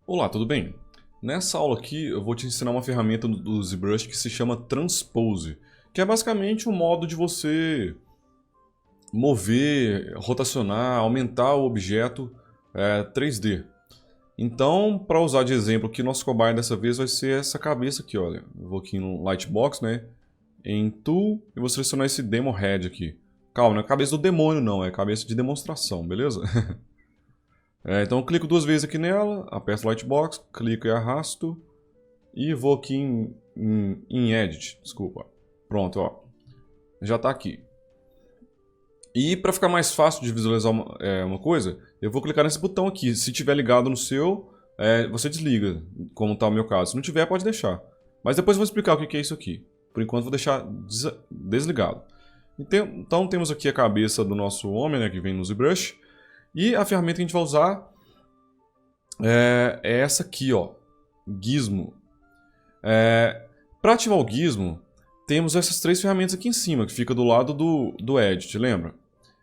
Olá, tudo bem? Nessa aula aqui eu vou te ensinar uma ferramenta do ZBrush que se chama Transpose, que é basicamente um modo de você mover, rotacionar, aumentar o objeto 3D. Então, para usar de exemplo aqui, nosso cobaia dessa vez vai ser essa cabeça aqui, olha. Eu vou aqui no Lightbox, né? Em Tool e vou selecionar esse Demo Head aqui. Calma, não é cabeça do demônio não, é cabeça de demonstração, beleza? Então eu clico duas vezes aqui nela, aperto o Lightbox, clico e arrasto e vou aqui em Edit, desculpa. Pronto, ó. Já está aqui. E para ficar mais fácil de visualizar uma coisa, eu vou clicar nesse botão aqui. Se tiver ligado no seu, você desliga, como está o meu caso. Se não tiver, pode deixar. Mas depois eu vou explicar o que é isso aqui. Por enquanto vou deixar desligado. Então temos aqui a cabeça do nosso homem, né, que vem no ZBrush. E a ferramenta que a gente vai usar é essa aqui, ó, Gizmo. Para ativar o Gizmo, temos essas três ferramentas aqui em cima, que fica do lado do Edit, lembra?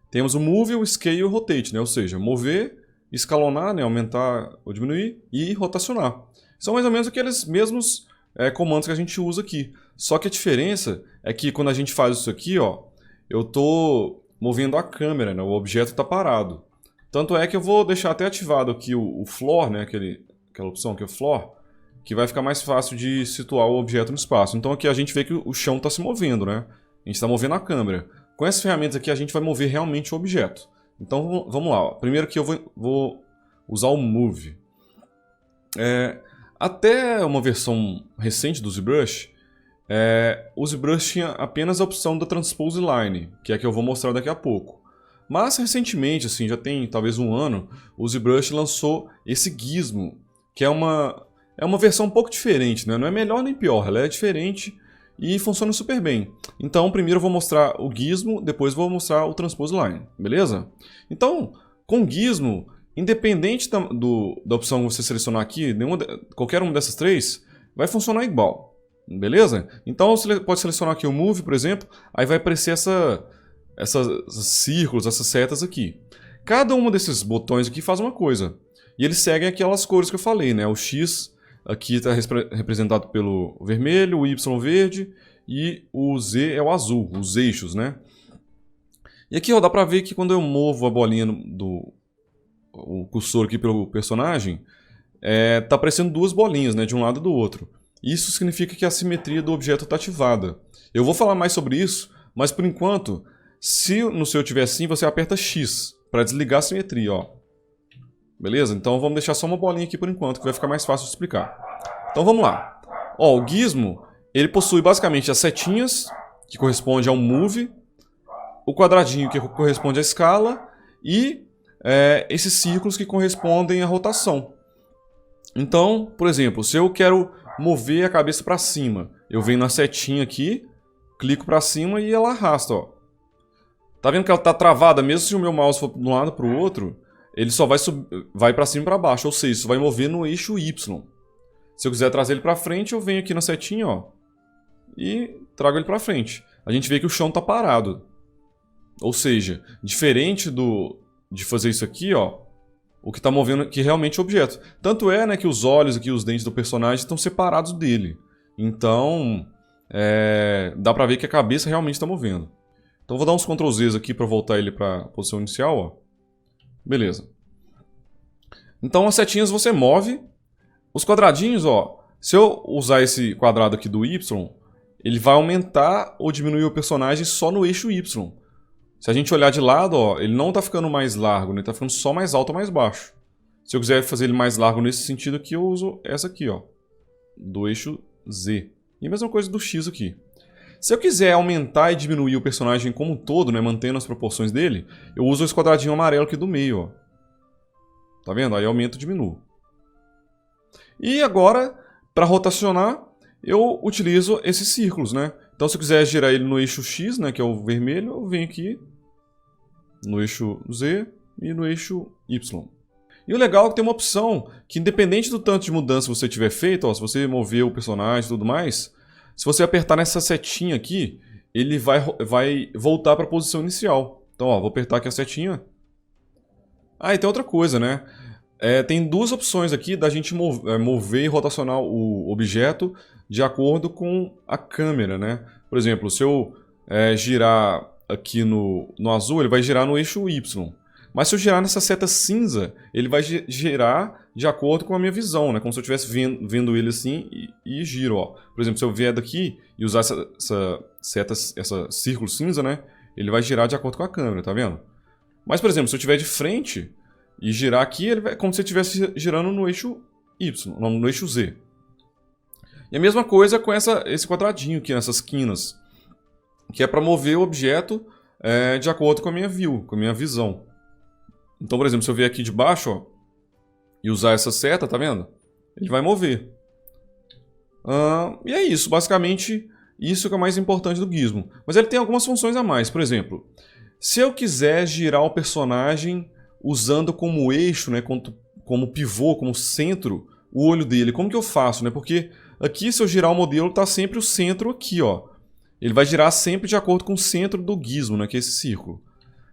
Temos o Move, o Scale e o Rotate, né? Ou seja, mover, escalonar, né? Aumentar ou diminuir e rotacionar. São mais ou menos aqueles mesmos comandos que a gente usa aqui. Só que a diferença é que quando a gente faz isso aqui, ó, eu estou movendo a câmera, né? O objeto está parado. Tanto é que eu vou deixar até ativado aqui o Floor, né? Aquela opção que é o Floor, que vai ficar mais fácil de situar o objeto no espaço. Então aqui a gente vê que o chão está se movendo, né? A gente está movendo a câmera. Com essas ferramentas aqui a gente vai mover realmente o objeto. Então vamos lá. Ó. Primeiro aqui eu vou usar o Move. Até uma versão recente do ZBrush, o ZBrush tinha apenas a opção da Transpose Line, que é a que eu vou mostrar daqui a pouco. Mas recentemente, assim, já tem talvez um ano, o ZBrush lançou esse Gizmo, que é uma versão um pouco diferente, né? Não é melhor nem pior, ela é diferente e funciona super bem. Então, primeiro eu vou mostrar o Gizmo, depois vou mostrar o Transpose Line, beleza? Então, com o Gizmo, independente da opção que você selecionar aqui, qualquer uma dessas três, vai funcionar igual, beleza? Então, você pode selecionar aqui o Move, por exemplo, aí vai aparecer esses círculos, essas setas aqui. Cada um desses botões aqui faz uma coisa. E eles seguem aquelas cores que eu falei, né? O X aqui está representado pelo vermelho, o Y verde e o Z é o azul, os eixos, né? E aqui ó, dá pra ver que quando eu movo a bolinha o cursor aqui pelo personagem, tá aparecendo duas bolinhas, né? De um lado e do outro. Isso significa que a simetria do objeto está ativada. Eu vou falar mais sobre isso, mas por enquanto, se no seu tiver assim, você aperta X para desligar a simetria, ó. Beleza? Então vamos deixar só uma bolinha aqui por enquanto, que vai ficar mais fácil de explicar. Então vamos lá. Ó, o Gizmo, ele possui basicamente as setinhas, que corresponde ao Move, o quadradinho, que corresponde à escala, e esses círculos que correspondem à rotação. Então, por exemplo, se eu quero mover a cabeça para cima, eu venho na setinha aqui, clico para cima e ela arrasta, ó. Tá vendo que ela tá travada, mesmo se o meu mouse for de um lado para o outro, ele só vai para cima e para baixo, ou seja, isso vai mover no eixo Y. Se eu quiser trazer ele para frente, eu venho aqui na setinha, ó, e trago ele para frente. A gente vê que o chão tá parado. Ou seja, diferente de fazer isso aqui, ó, o que está movendo aqui realmente é o objeto. Tanto é, né, que os olhos aqui, os dentes do personagem estão separados dele. Então, dá para ver que a cabeça realmente está movendo. Então vou dar uns Ctrl Zs aqui para voltar ele para a posição inicial, ó. Beleza. Então as setinhas você move. Os quadradinhos, ó, se eu usar esse quadrado aqui do Y, ele vai aumentar ou diminuir o personagem só no eixo Y. Se a gente olhar de lado, ó, ele não está ficando mais largo, ele está ficando só mais alto ou mais baixo. Se eu quiser fazer ele mais largo nesse sentido aqui, eu uso essa aqui, ó, do eixo Z. E a mesma coisa do X aqui. Se eu quiser aumentar e diminuir o personagem como um todo, né, mantendo as proporções dele, eu uso esse quadradinho amarelo aqui do meio, ó. Tá vendo? Aí aumento e diminuo. E agora, para rotacionar, eu utilizo esses círculos, né? Então se eu quiser girar ele no eixo X, né, que é o vermelho, eu venho aqui no eixo Z e no eixo Y. E o legal é que tem uma opção que, independente do tanto de mudança que você tiver feito, ó, se você mover o personagem e tudo mais, se você apertar nessa setinha aqui, ele vai voltar para a posição inicial. Então, ó, vou apertar aqui a setinha. Ah, e tem outra coisa, né? Tem duas opções aqui da gente mover e rotacionar o objeto de acordo com a câmera, né? Por exemplo, se eu girar aqui no azul, ele vai girar no eixo Y. Mas se eu girar nessa seta cinza, ele vai girar de acordo com a minha visão, né? Como se eu estivesse vendo ele assim e giro, ó. Por exemplo, se eu vier daqui e usar essa círculo cinza, né? Ele vai girar de acordo com a câmera, tá vendo? Mas, por exemplo, se eu estiver de frente e girar aqui, ele vai como se eu estivesse girando no eixo Y, não, no eixo Z. E a mesma coisa com esse quadradinho aqui, nessas quinas, que é para mover o objeto de acordo com a minha view, com a minha visão. Então, por exemplo, se eu vier aqui de baixo, ó, e usar essa seta, tá vendo? Ele vai mover. E é isso, basicamente, isso que é o mais importante do gizmo. Mas ele tem algumas funções a mais. Por exemplo, se eu quiser girar o personagem usando como eixo, né, como pivô, como centro, o olho dele, como que eu faço, né? Porque aqui, se eu girar o modelo, está sempre o centro aqui, ó. Ele vai girar sempre de acordo com o centro do gizmo, né, que é esse círculo.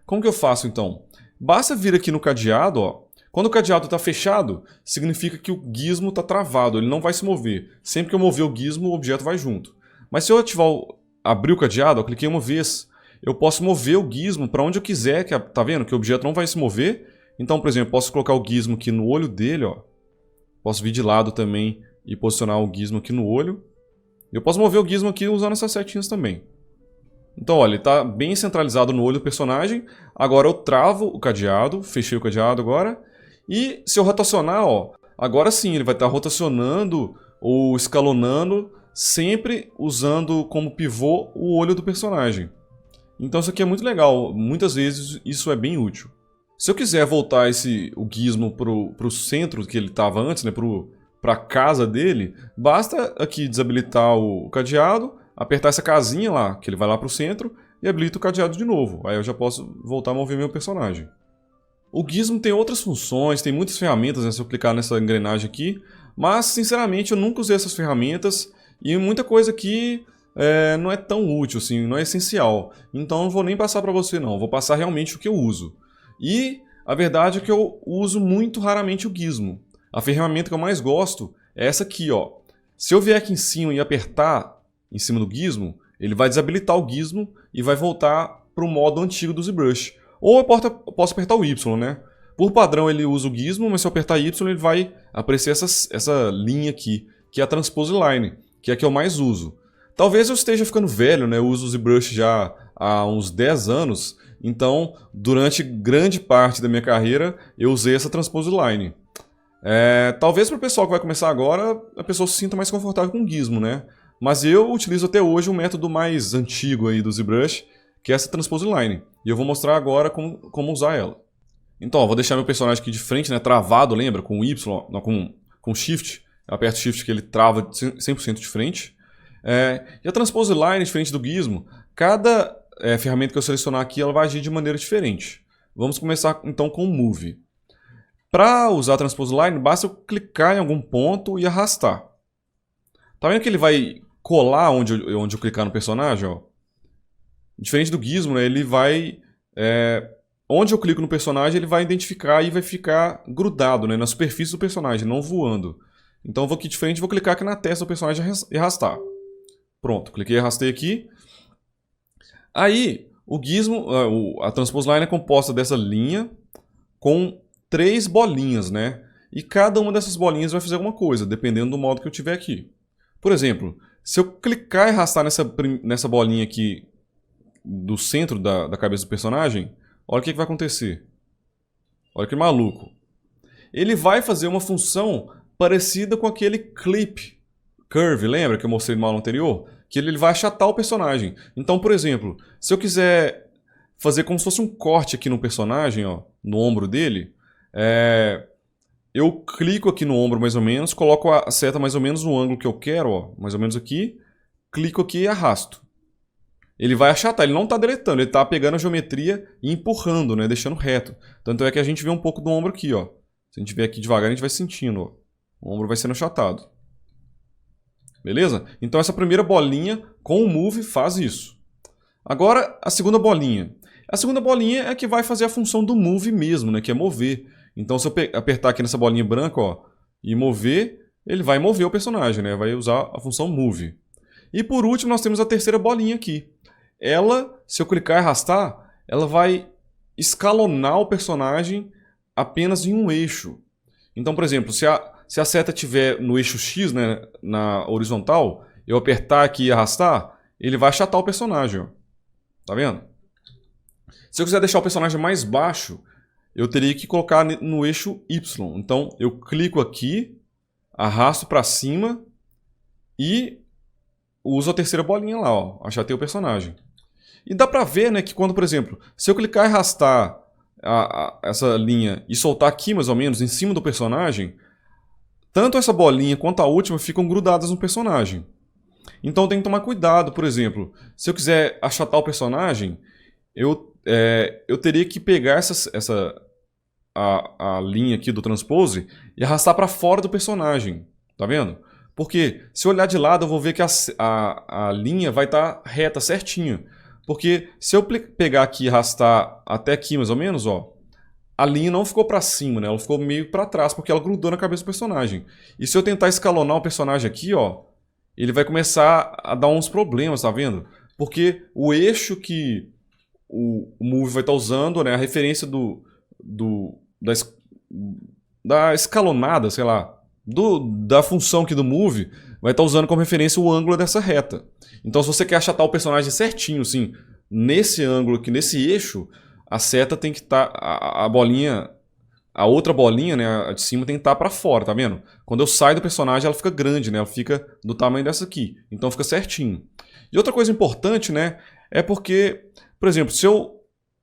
Como que eu faço, então? Basta vir aqui no cadeado, ó. Quando o cadeado está fechado, significa que o gizmo está travado, ele não vai se mover. Sempre que eu mover o gizmo, o objeto vai junto. Mas se eu abrir o cadeado, ó, cliquei uma vez, eu posso mover o gizmo para onde eu quiser, tá vendo? Que o objeto não vai se mover. Então, por exemplo, eu posso colocar o gizmo aqui no olho dele, ó. Posso vir de lado também e posicionar o gizmo aqui no olho. Eu posso mover o gizmo aqui usando essas setinhas também. Então, olha, ele está bem centralizado no olho do personagem. Agora eu travo o cadeado, fechei o cadeado agora. E se eu rotacionar, ó, agora sim ele vai estar rotacionando ou escalonando, sempre usando como pivô o olho do personagem. Então isso aqui é muito legal, muitas vezes isso é bem útil. Se eu quiser voltar o gizmo para o centro que ele estava antes, né, para a casa dele, basta aqui desabilitar o cadeado, apertar essa casinha lá, que ele vai lá para o centro, e habilita o cadeado de novo. Aí eu já posso voltar a mover meu personagem. O gizmo tem outras funções, tem muitas ferramentas, né, se eu clicar nessa engrenagem aqui, mas sinceramente eu nunca usei essas ferramentas e muita coisa aqui não é tão útil, assim, não é essencial. Então não vou nem passar para você não, vou passar realmente o que eu uso. E a verdade é que eu uso muito raramente o gizmo. A ferramenta que eu mais gosto é essa aqui, ó. Se eu vier aqui em cima e apertar em cima do gizmo, ele vai desabilitar o gizmo e vai voltar para o modo antigo do ZBrush. Ou eu posso apertar o Y, né? Por padrão ele usa o gizmo, mas se eu apertar Y ele vai aparecer essa linha aqui, que é a Transpose Line, que é a que eu mais uso. Talvez eu esteja ficando velho, né? Eu uso o ZBrush já há uns 10 anos, então durante grande parte da minha carreira eu usei essa Transpose Line. Talvez para o pessoal que vai começar agora, a pessoa se sinta mais confortável com o gizmo, né? Mas eu utilizo até hoje um método mais antigo aí do ZBrush, que é essa Transpose Line. E eu vou mostrar agora como usar ela. Então, ó, vou deixar meu personagem aqui de frente, né, travado, lembra? Com o Y, não, com Shift. Eu aperto Shift que ele trava 100% de frente. E a Transpose Line, diferente do gizmo, cada ferramenta que eu selecionar aqui, ela vai agir de maneira diferente. Vamos começar então com o Move. Para usar a Transpose Line, basta eu clicar em algum ponto e arrastar. Tá vendo que ele vai colar onde eu clicar no personagem? Ó? Diferente do gizmo, né, ele vai... onde eu clico no personagem, ele vai identificar e vai ficar grudado, né, na superfície do personagem, não voando. Então eu vou aqui de frente e vou clicar aqui na testa do personagem e arrastar. Pronto, cliquei e arrastei aqui. Aí, o gizmo, a Transpose Line é composta dessa linha com 3 bolinhas, né? E cada uma dessas bolinhas vai fazer alguma coisa, dependendo do modo que eu tiver aqui. Por exemplo, se eu clicar e arrastar nessa bolinha aqui do centro da cabeça do personagem, olha o que vai acontecer. Olha que maluco. Ele vai fazer uma função parecida com aquele clip curve, lembra que eu mostrei no aula anterior? Que ele vai achatar o personagem. Então, por exemplo, se eu quiser fazer como se fosse um corte aqui no personagem, ó, no ombro dele, eu clico aqui no ombro mais ou menos, coloco a seta mais ou menos no ângulo que eu quero, ó, mais ou menos aqui, clico aqui e arrasto. Ele vai achatar, ele não está deletando, ele está pegando a geometria e empurrando, né, deixando reto. Tanto é que a gente vê um pouco do ombro aqui, ó. Se a gente vier aqui devagar, a gente vai sentindo, ó. O ombro vai sendo achatado. Beleza? Então essa primeira bolinha com o Move faz isso. Agora a segunda bolinha. A segunda bolinha é que vai fazer a função do Move mesmo, né, que é mover. Então, se eu apertar aqui nessa bolinha branca, ó, e mover, ele vai mover o personagem, né? Vai usar a função Move. E por último, nós temos a terceira bolinha aqui. Ela, se eu clicar e arrastar, ela vai escalonar o personagem apenas em um eixo. Então, por exemplo, se a seta estiver no eixo X, né, na horizontal, eu apertar aqui e arrastar, ele vai achatar o personagem. Ó. Tá vendo? Se eu quiser deixar o personagem mais baixo, eu teria que colocar no eixo Y. Então, eu clico aqui, arrasto para cima e uso a terceira bolinha lá, ó, achatei o personagem. E dá pra ver, né, que quando, por exemplo, se eu clicar e arrastar essa linha e soltar aqui mais ou menos em cima do personagem, tanto essa bolinha quanto a última ficam grudadas no personagem. Então tem que tomar cuidado, por exemplo, se eu quiser achatar o personagem, eu teria que pegar a linha aqui do transpose e arrastar para fora do personagem, tá vendo? Porque se eu olhar de lado eu vou ver que a linha vai estar reta, certinha. Porque se eu pegar aqui e arrastar até aqui mais ou menos, ó, a linha não ficou para cima, né? Ela ficou meio para trás porque ela grudou na cabeça do personagem. E se eu tentar escalonar o personagem aqui, ó, ele vai começar a dar uns problemas, tá vendo? Porque o eixo que o Move vai estar usando, né, a referência da escalonada, sei lá, da função aqui do Move, vai estar usando como referência o ângulo dessa reta. Então, se você quer achatar o personagem certinho, assim, nesse ângulo aqui, nesse eixo, a seta tem que estar, a bolinha, a outra bolinha, né, a de cima, tem que estar para fora, tá vendo? Quando eu saio do personagem, ela fica grande, né, ela fica do tamanho dessa aqui, então fica certinho. E outra coisa importante, né, é porque, por exemplo, se eu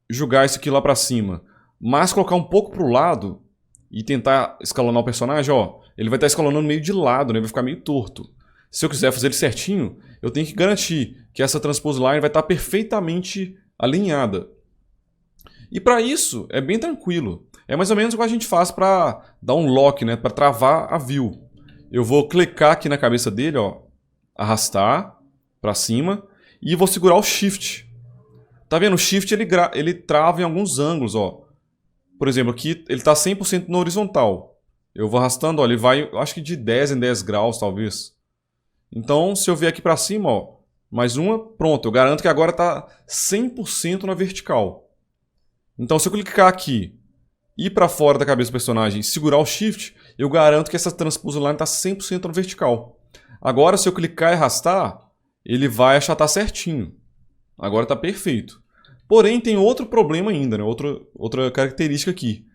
jogar isso aqui lá para cima, mas colocar um pouco para o lado e tentar escalonar o personagem, ó, ele vai estar escalonando meio de lado, né, vai ficar meio torto. Se eu quiser fazer ele certinho, eu tenho que garantir que essa transpose line vai estar perfeitamente alinhada. E para isso, é bem tranquilo. É mais ou menos o que a gente faz para dar um lock, né, para travar a view. Eu vou clicar aqui na cabeça dele, ó, arrastar para cima e vou segurar o Shift. Tá vendo? O Shift ele trava em alguns ângulos, ó. Por exemplo, aqui ele está 100% no horizontal. Eu vou arrastando, ó, ele vai, acho que de 10 em 10 graus, talvez. Então, se eu vier aqui para cima, ó, mais uma, pronto. Eu garanto que agora está 100% na vertical. Então, se eu clicar aqui, ir para fora da cabeça do personagem e segurar o Shift, eu garanto que essa transpose line está 100% na vertical. Agora, se eu clicar e arrastar, ele vai achatar certinho. Agora está perfeito. Porém, tem outro problema ainda, né? Outra característica aqui.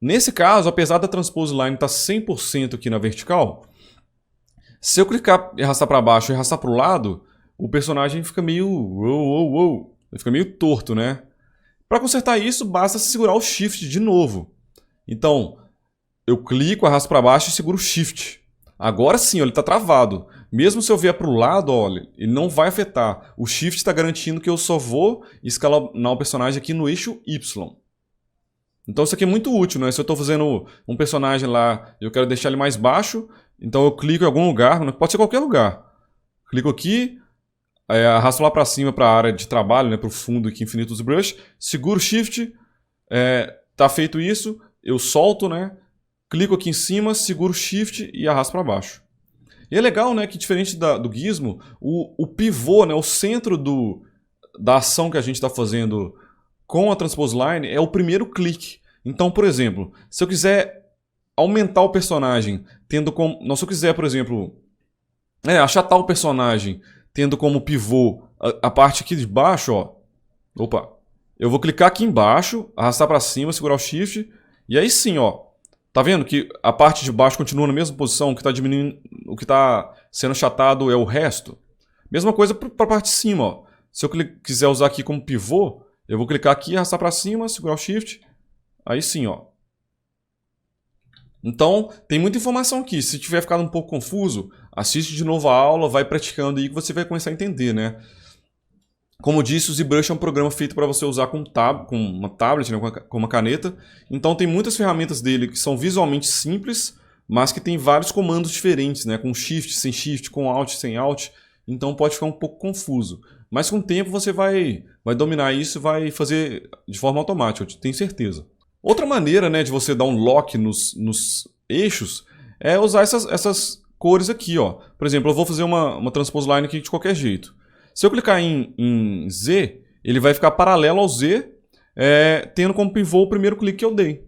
Nesse caso, apesar da transpose line estar 100% aqui na vertical, se eu clicar e arrastar para baixo e arrastar para o lado, o personagem fica meio... Ele fica meio torto, né? Para consertar isso, basta segurar o Shift de novo. Então, eu clico, arrasto para baixo e seguro o Shift. Agora sim, ó, ele está travado. Mesmo se eu vier para o lado, olha, ele não vai afetar. O Shift está garantindo que eu só vou escalonar o personagem aqui no eixo Y. Então isso aqui é muito útil, né? Se eu estou fazendo um personagem lá e eu quero deixar ele mais baixo, então eu clico em algum lugar, pode ser qualquer lugar. Clico aqui, arrasto lá para cima para a área de trabalho, né, para o fundo aqui infinito dos brush, seguro o Shift, tá feito isso, eu solto, né? Clico aqui em cima, seguro o Shift e arrasto para baixo. E é legal, né, que diferente do Gizmo, o pivô, né, o centro da ação que a gente está fazendo com a transpose line é o primeiro clique. Então, por exemplo, se eu quiser aumentar o personagem, tendo como... Não, se eu quiser, por exemplo, achatar o personagem, tendo como pivô a parte aqui de baixo, ó. Opa! Eu vou clicar aqui embaixo, arrastar para cima, segurar o Shift, e aí sim, ó. Tá vendo que a parte de baixo continua na mesma posição, o que está diminuindo, o que está sendo achatado é o resto. Mesma coisa para a parte de cima, ó. Se eu quiser usar aqui como pivô, eu vou clicar aqui, arrastar para cima, segurar o Shift, aí sim, ó. Então, tem muita informação aqui. Se tiver ficado um pouco confuso, assiste de novo a aula, vai praticando aí que você vai começar a entender, né? Como eu disse, o ZBrush é um programa feito para você usar com uma tablet, né, com uma caneta. Então tem muitas ferramentas dele que são visualmente simples, mas que tem vários comandos diferentes, né, com Shift, sem Shift, com Alt, sem Alt. Então pode ficar um pouco confuso. Mas com o tempo você vai dominar isso e vai fazer de forma automática, eu tenho certeza. Outra maneira, né, de você dar um lock nos eixos é usar essas cores aqui, ó. Por exemplo, eu vou fazer uma transpose line aqui de qualquer jeito. Se eu clicar em Z, ele vai ficar paralelo ao Z, tendo como pivô o primeiro clique que eu dei.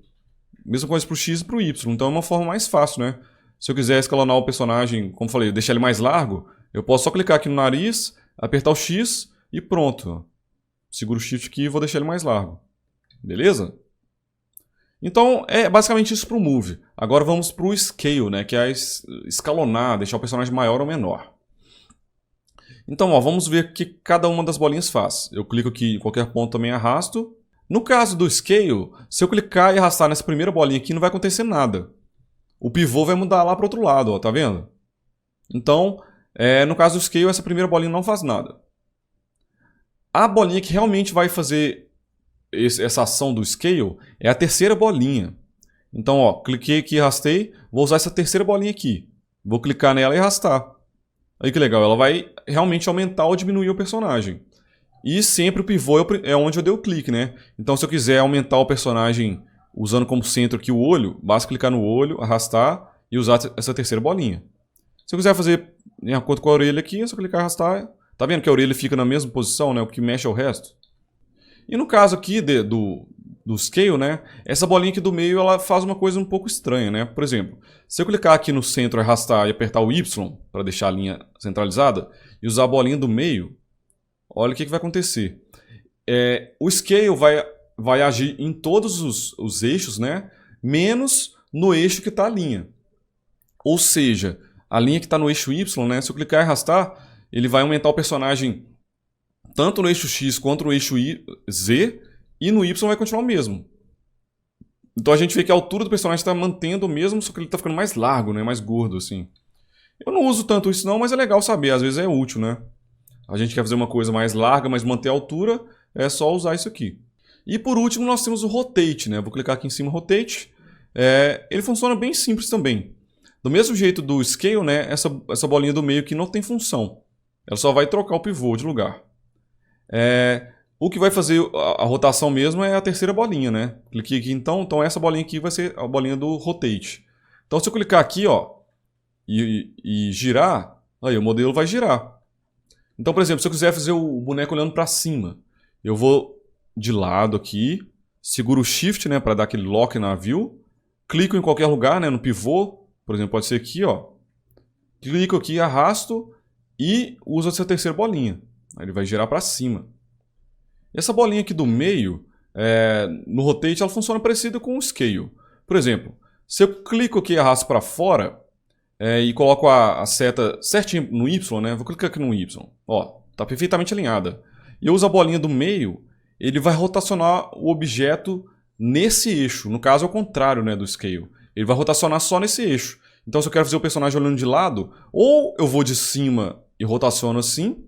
Mesma coisa para o X e para o Y, então é uma forma mais fácil, né? Se eu quiser escalonar o personagem, como falei, deixar ele mais largo, eu posso só clicar aqui no nariz, apertar o X e pronto. Seguro o Shift aqui e vou deixar ele mais largo. Beleza? Então é basicamente isso para o Move. Agora vamos para o Scale, né? Que é escalonar, deixar o personagem maior ou menor. Então, ó, vamos ver o que cada uma das bolinhas faz. Eu clico aqui em qualquer ponto, também arrasto. No caso do Scale, se eu clicar e arrastar nessa primeira bolinha aqui, não vai acontecer nada. O pivô vai mudar lá para o outro lado, ó, tá vendo? Então, no caso do Scale, essa primeira bolinha não faz nada. A bolinha que realmente vai fazer essa ação do Scale é a terceira bolinha. Então, ó, cliquei aqui e arrastei, vou usar essa terceira bolinha aqui. Vou clicar nela e arrastar. Aí que legal, ela vai realmente aumentar ou diminuir o personagem. E sempre o pivô é onde eu dei o clique, né? Então, se eu quiser aumentar o personagem usando como centro aqui o olho, basta clicar no olho, arrastar e usar essa terceira bolinha. Se eu quiser fazer de acordo com a orelha aqui, é só clicar e arrastar. Tá vendo que a orelha fica na mesma posição, né? O que mexe é o resto. E no caso aqui do Scale, né? Essa bolinha aqui do meio, ela faz uma coisa um pouco estranha, né? Por exemplo, se eu clicar aqui no centro, arrastar e apertar o Y para deixar a linha centralizada e usar a bolinha do meio, olha o que vai acontecer. O Scale vai agir em todos os eixos, né? Menos no eixo que está a linha. Ou seja, a linha que está no eixo Y, né? Se eu clicar e arrastar, ele vai aumentar o personagem tanto no eixo X quanto no eixo Z, e no Y vai continuar o mesmo. Então a gente vê que a altura do personagem está mantendo o mesmo, só que ele está ficando mais largo, né? Mais gordo, assim. Eu não uso tanto isso não, mas é legal saber, às vezes é útil, né? A gente quer fazer uma coisa mais larga, mas manter a altura, é só usar isso aqui. E por último nós temos o Rotate, né? Vou clicar aqui em cima Rotate. Ele funciona bem simples também. Do mesmo jeito do Scale, né? Essa bolinha do meio aqui não tem função. Ela só vai trocar o pivô de lugar. O que vai fazer a rotação mesmo é a terceira bolinha, né? Cliquei aqui então essa bolinha aqui vai ser a bolinha do Rotate. Então se eu clicar aqui, ó, e girar, aí o modelo vai girar. Então, por exemplo, se eu quiser fazer o boneco olhando para cima, eu vou de lado aqui, seguro o Shift, né, para dar aquele lock na view, clico em qualquer lugar, né, no pivô, por exemplo, pode ser aqui, ó. Clico aqui, arrasto e uso essa terceira bolinha. Aí ele vai girar para cima. Essa bolinha aqui do meio, no Rotate, ela funciona parecida com o Scale. Por exemplo, se eu clico aqui e arrasto para fora, e coloco a seta certinho no Y, né? Vou clicar aqui no Y. Ó, tá perfeitamente alinhada. E eu uso a bolinha do meio, ele vai rotacionar o objeto nesse eixo. No caso, é o contrário, né, do Scale. Ele vai rotacionar só nesse eixo. Então, se eu quero fazer o personagem olhando de lado, ou eu vou de cima e rotaciono assim,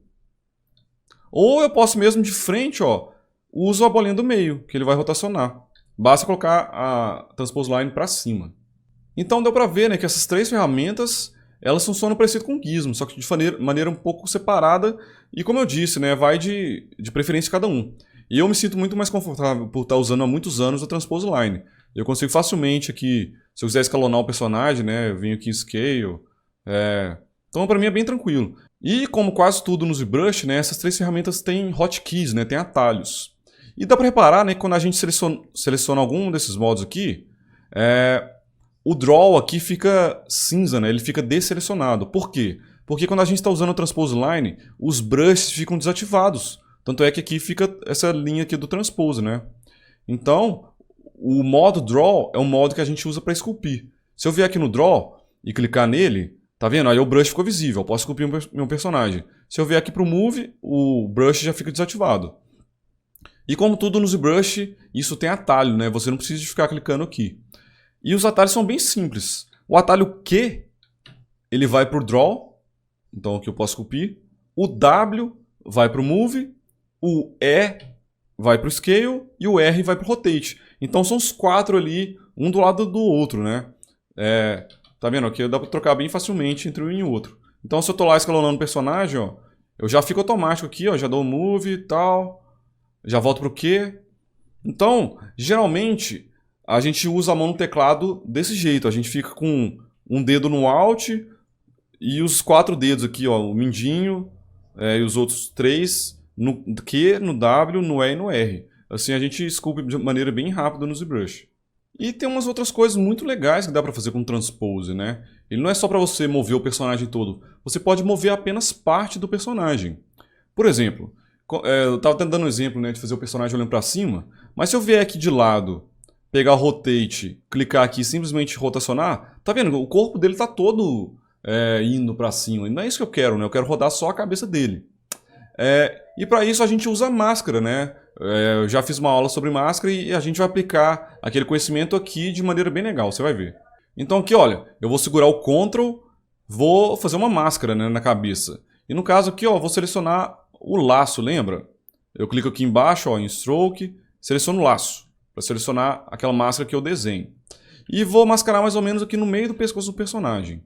ou eu posso mesmo de frente, ó, uso a bolinha do meio, que ele vai rotacionar. Basta colocar a Transpose Line para cima. Então deu para ver, né, que essas três ferramentas elas funcionam parecido com o Gizmo, só que de maneira um pouco separada e, como eu disse, né, vai de preferência de cada um. E eu me sinto muito mais confortável por estar usando há muitos anos a Transpose Line. Eu consigo facilmente aqui, se eu quiser escalonar o personagem, né, eu venho aqui em Scale. Então para mim é bem tranquilo. E como quase tudo no ZBrush, né, essas três ferramentas têm hotkeys, né, tem atalhos. E dá para reparar, né, que quando a gente seleciona algum desses modos aqui, o Draw aqui fica cinza, né? Ele fica desselecionado. Por quê? Porque quando a gente está usando a Transpose Line, os brushes ficam desativados. Tanto é que aqui fica essa linha aqui do Transpose, né? Então, o modo Draw é um modo que a gente usa para esculpir. Se eu vier aqui no Draw e clicar nele, tá vendo? Aí o brush ficou visível, eu posso esculpir meu personagem. Se eu vier aqui para o Move, o brush já fica desativado. E como tudo no ZBrush, isso tem atalho, né? Você não precisa ficar clicando aqui. E os atalhos são bem simples. O atalho Q, ele vai para o Draw, então aqui eu posso esculpir. O W vai para o Move, o E vai para o Scale e o R vai para o Rotate. Então são os quatro ali, um do lado do outro, né? Tá vendo? Aqui dá para trocar bem facilmente entre um e o outro. Então se eu estou lá escalonando o personagem, ó, eu já fico automático aqui, ó, já dou o Move e tal, já volto para o Q. Então, geralmente, a gente usa a mão no teclado desse jeito. A gente fica com um dedo no Alt e os 4 dedos aqui, ó, o mindinho e os outros 3 no Q, no W, no E e no R. Assim a gente esculpe de maneira bem rápida no ZBrush. E tem umas outras coisas muito legais que dá para fazer com o Transpose, né? Ele não é só para você mover o personagem todo. Você pode mover apenas parte do personagem. Por exemplo, eu estava tentando um exemplo, né, de fazer o personagem olhando para cima, mas se eu vier aqui de lado, pegar o Rotate, clicar aqui e simplesmente rotacionar, tá vendo? O corpo dele tá todo indo para cima. E não é isso que eu quero, né? Eu quero rodar só a cabeça dele. E para isso a gente usa máscara, né? Eu já fiz uma aula sobre máscara e a gente vai aplicar aquele conhecimento aqui de maneira bem legal, você vai ver. Então aqui, olha, eu vou segurar o Ctrl, vou fazer uma máscara, né, na cabeça. E no caso aqui, ó, vou selecionar o laço, lembra? Eu clico aqui embaixo, ó, em Stroke, seleciono o laço, para selecionar aquela máscara que eu desenho. E vou mascarar mais ou menos aqui no meio do pescoço do personagem.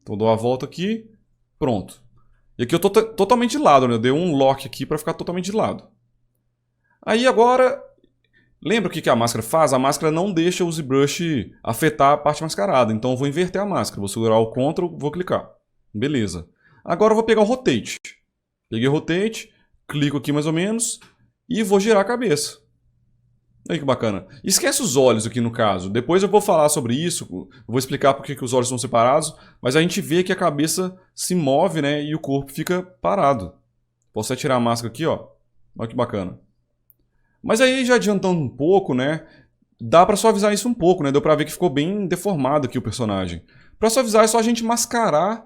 Então dou a volta aqui, pronto. E aqui eu tô totalmente de lado, né? Eu dei um lock aqui para ficar totalmente de lado. Aí agora, lembra o que a máscara faz? A máscara não deixa o ZBrush afetar a parte mascarada. Então eu vou inverter a máscara. Vou segurar o Ctrl, vou clicar. Beleza. Agora eu vou pegar o Rotate. Peguei o Rotate, clico aqui mais ou menos e vou girar a cabeça. Olha que bacana. Esquece os olhos aqui no caso. Depois eu vou falar sobre isso, eu vou explicar por que os olhos são separados, mas a gente vê que a cabeça se move, né, e o corpo fica parado. Posso até tirar a máscara aqui, ó. Olha que bacana. Mas aí, já adiantando um pouco, né, dá pra suavizar isso um pouco, né, deu pra ver que ficou bem deformado aqui o personagem. Pra suavizar é só a gente mascarar,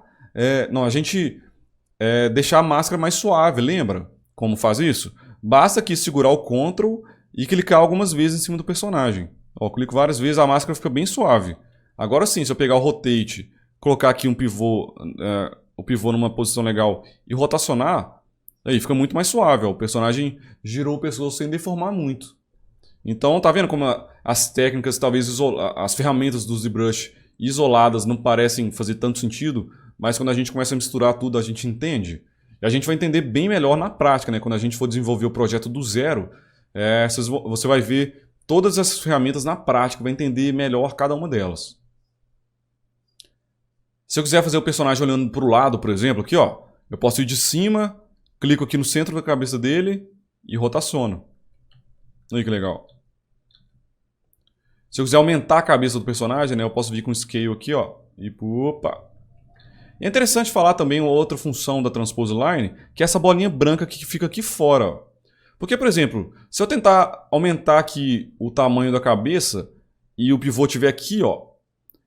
deixar a máscara mais suave, lembra como faz isso? Basta aqui segurar o Ctrl e clicar algumas vezes em cima do personagem. Ó, clico várias vezes, a máscara fica bem suave. Agora sim, se eu pegar o Rotate, colocar aqui um pivô, o pivô numa posição legal e rotacionar, aí fica muito mais suave. Ó. O personagem girou o pescoço sem deformar muito. Então, tá vendo como as técnicas, talvez as ferramentas do ZBrush isoladas não parecem fazer tanto sentido, mas quando a gente começa a misturar tudo, a gente entende. E a gente vai entender bem melhor na prática, né? Quando a gente for desenvolver o projeto do zero, você vai ver todas essas ferramentas na prática, vai entender melhor cada uma delas. Se eu quiser fazer o personagem olhando para o lado, por exemplo, aqui, ó, eu posso ir de cima, clico aqui no centro da cabeça dele e rotaciono. Olha que legal. Se eu quiser aumentar a cabeça do personagem, né, eu posso vir com Scale aqui, ó, e opa. É interessante falar também uma outra função da Transpose Line, que é essa bolinha branca que fica aqui fora, ó. Porque, por exemplo, se eu tentar aumentar aqui o tamanho da cabeça e o pivô estiver aqui, ó,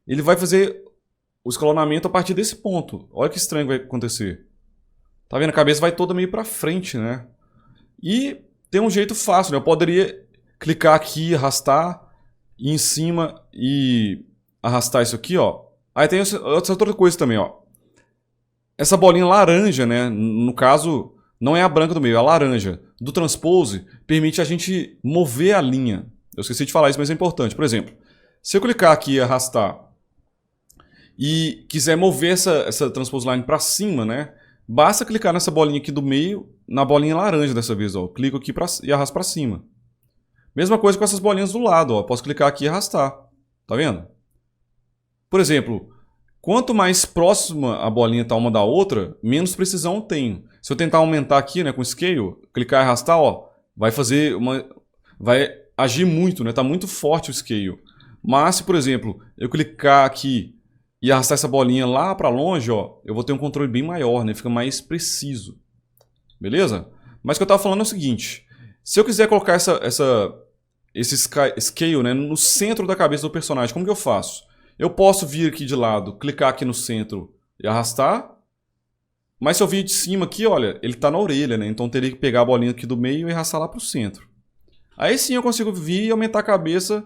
ele vai fazer o escalonamento a partir desse ponto. Olha que estranho vai acontecer. Tá vendo? A cabeça vai toda meio para frente, né? E tem um jeito fácil, né? Eu poderia clicar aqui, arrastar, ir em cima e arrastar isso aqui, ó. Aí tem essa outra coisa também, ó. Essa bolinha laranja, né? No caso, não é a branca do meio, é a laranja. Do Transpose, permite a gente mover a linha. Eu esqueci de falar isso, mas é importante. Por exemplo, se eu clicar aqui e arrastar e quiser mover essa Transpose Line para cima, né? Basta clicar nessa bolinha aqui do meio, na bolinha laranja dessa vez, ó. Clico aqui e arrasto para cima. Mesma coisa com essas bolinhas do lado, ó. Posso clicar aqui e arrastar. Tá vendo? Por exemplo, quanto mais próxima a bolinha está uma da outra, menos precisão eu tenho. Se eu tentar aumentar aqui, né, com Scale, clicar e arrastar, ó, vai agir muito, né? Tá muito forte o Scale. Mas se, por exemplo, eu clicar aqui e arrastar essa bolinha lá para longe, ó, eu vou ter um controle bem maior, né? Fica mais preciso. Beleza? Mas o que eu estava falando é o seguinte: se eu quiser colocar esse Scale, né, no centro da cabeça do personagem, como que eu faço? Eu posso vir aqui de lado, clicar aqui no centro e arrastar. Mas se eu vir de cima aqui, olha, ele está na orelha, né? Então eu teria que pegar a bolinha aqui do meio e arrastar lá para o centro. Aí sim eu consigo vir e aumentar a cabeça,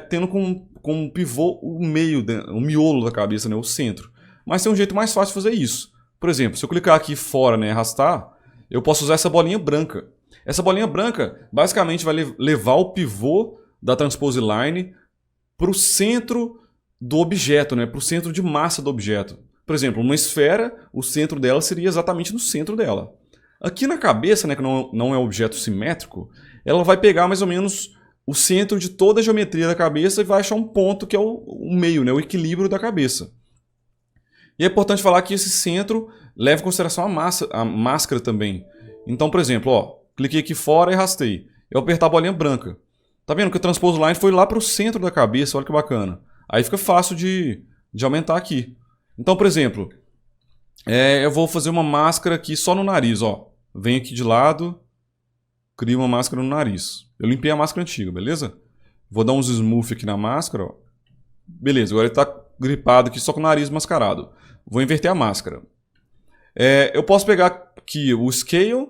tendo com um pivô o meio, o miolo da cabeça, né? O centro. Mas tem um jeito mais fácil de fazer isso. Por exemplo, se eu clicar aqui fora, né, e arrastar, eu posso usar essa bolinha branca. Essa bolinha branca basicamente vai levar o pivô da Transpose Line para o centro do objeto, né? Para o centro de massa do objeto. Por exemplo, uma esfera, o centro dela seria exatamente no centro dela. Aqui na cabeça, né, que não é um objeto simétrico, ela vai pegar mais ou menos o centro de toda a geometria da cabeça e vai achar um ponto que é o meio, né? O equilíbrio da cabeça. E é importante falar que esse centro leva em consideração a máscara também. Então, por exemplo, ó, cliquei aqui fora e arrastei. Eu apertar a bolinha branca. Tá vendo que o Transpose Line foi lá para o centro da cabeça, olha que bacana. Aí fica fácil de aumentar aqui. Então, por exemplo, eu vou fazer uma máscara aqui só no nariz, ó. Venho aqui de lado, crio uma máscara no nariz. Eu limpei a máscara antiga, beleza? Vou dar uns smooth aqui na máscara, ó. Beleza, agora ele está gripado aqui só com o nariz mascarado. Vou inverter a máscara. Eu posso pegar aqui o Scale,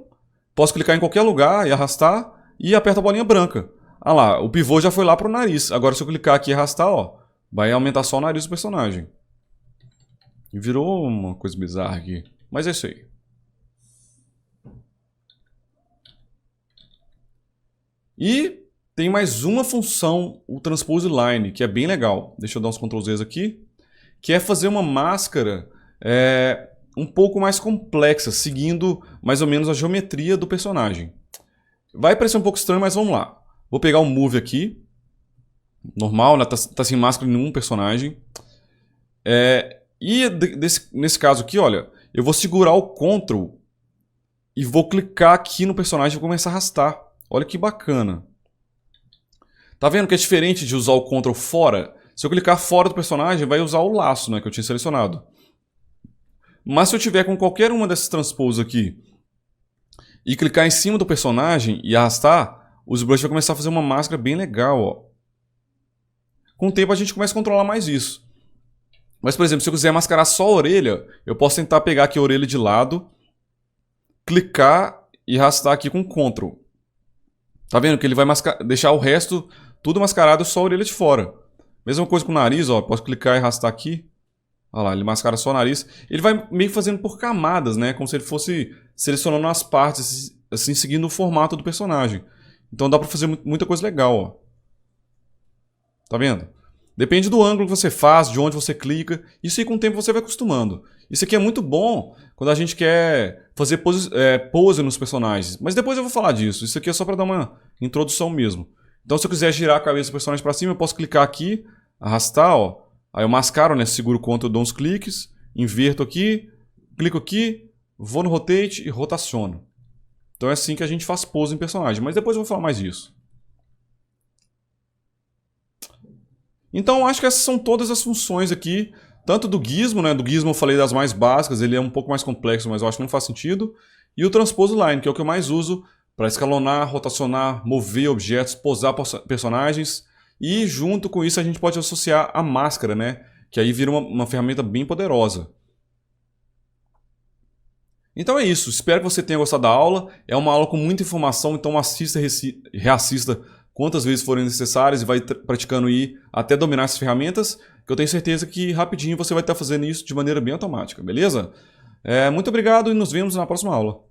posso clicar em qualquer lugar e arrastar e aperto a bolinha branca. Ah lá, o pivô já foi lá para o nariz. Agora se eu clicar aqui e arrastar, ó, vai aumentar só o nariz do personagem. E virou uma coisa bizarra aqui. Mas é isso aí. E tem mais uma função, o Transpose Line, que é bem legal. Deixa eu dar uns Ctrl Zs aqui. Que é fazer uma máscara um pouco mais complexa, seguindo mais ou menos a geometria do personagem. Vai parecer um pouco estranho, mas vamos lá. Vou pegar o Move aqui. Normal, né? Tá sem máscara em nenhum personagem. Nesse caso aqui, olha, eu vou segurar o Ctrl e vou clicar aqui no personagem e vou começar a arrastar. Olha que bacana. Tá vendo que é diferente de usar o Ctrl fora? Se eu clicar fora do personagem, vai usar o laço, né, que eu tinha selecionado. Mas se eu tiver com qualquer uma dessas transposes aqui e clicar em cima do personagem e arrastar, o ZBrush vai começar a fazer uma máscara bem legal, ó. Com o tempo a gente começa a controlar mais isso. Mas, por exemplo, se eu quiser mascarar só a orelha, eu posso tentar pegar aqui a orelha de lado, clicar e arrastar aqui com Ctrl. Tá vendo que ele vai deixar o resto tudo mascarado, só a orelha de fora. Mesma coisa com o nariz, ó. Posso clicar e arrastar aqui. Olha lá, ele mascara só o nariz. Ele vai meio que fazendo por camadas, né? Como se ele fosse selecionando as partes, assim, seguindo o formato do personagem. Então dá pra fazer muita coisa legal, ó. Tá vendo? Depende do ângulo que você faz, de onde você clica. Isso aí com o tempo você vai acostumando. Isso aqui é muito bom quando a gente quer fazer pose nos personagens. Mas depois eu vou falar disso. Isso aqui é só para dar uma introdução mesmo. Então se eu quiser girar a cabeça do personagem para cima, eu posso clicar aqui, arrastar, ó. Aí eu mascaro, né? Seguro o Ctrl, dou uns cliques, inverto aqui, clico aqui, vou no Rotate e rotaciono. Então é assim que a gente faz pose em personagem. Mas depois eu vou falar mais disso. Então acho que essas são todas as funções aqui, tanto do Gizmo, né? Do Gizmo eu falei das mais básicas, ele é um pouco mais complexo, mas eu acho que não faz sentido. E o Transpose Line, que é o que eu mais uso para escalonar, rotacionar, mover objetos, posar personagens. E junto com isso a gente pode associar a máscara, né? Que aí vira uma ferramenta bem poderosa. Então é isso, espero que você tenha gostado da aula. É uma aula com muita informação, então assista e reassista quantas vezes forem necessárias e vai praticando aí até dominar essas ferramentas, que eu tenho certeza que rapidinho você vai estar fazendo isso de maneira bem automática, beleza? Muito obrigado e nos vemos na próxima aula.